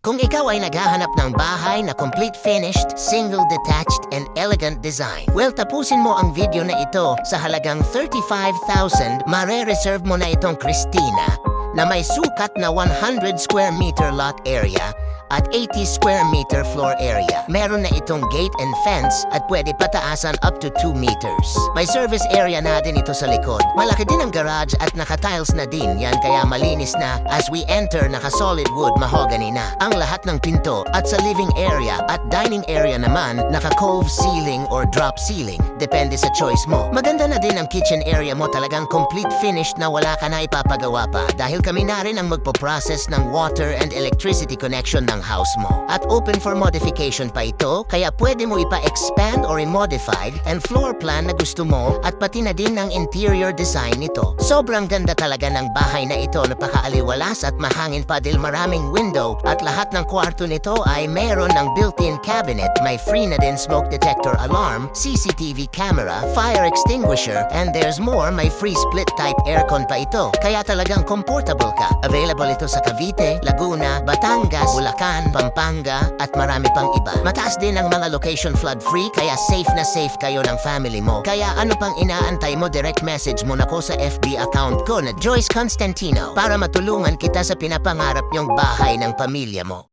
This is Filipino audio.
Kung ikaw ay naghahanap ng bahay na complete finished, single detached, and elegant design, well, tapusin mo ang video na ito sa halagang 35,000, mare-reserve mo na itong Christina na may sukat na 100 square meter lot area at 80 square meter floor area. Meron na itong gate and fence at pwede pataasan up to 2 meters. May service area na din ito sa likod. Malaki din ang garage at naka-tiles na din yan kaya malinis na. As we enter, naka-solid wood mahogany na ang lahat ng pinto at sa living area at dining area naman, naka-cove ceiling or drop ceiling. Depende sa choice mo. Maganda na din ang kitchen area mo, talagang complete finished na wala ka na ipapagawa pa dahil kami na rin ang magpo-process ng water and electricity connection ng house mo. At open for modification pa ito, kaya pwede mo ipa-expand or i-modified and floor plan na gusto mo at pati na din ng interior design nito. Sobrang ganda talaga ng bahay na ito, napakaaliwalas at mahangin pa dahil maraming window at lahat ng kwarto nito ay meron ng built-in cabinet, may free na din smoke detector alarm, CCTV camera, fire extinguisher, and there's more, may free split type aircon pa ito. Kaya talagang comfortable ka. Available ito sa Cavite, Laguna, Batangas, Bulacan, Pampanga, at marami pang iba. Mataas din ang mga location flood-free kaya safe na safe kayo ng family mo. Kaya ano pang inaantay mo, direct message mo na ko sa FB account ko na Joyce Constantino para matulungan kita sa pinapangarap niyong bahay ng pamilya mo.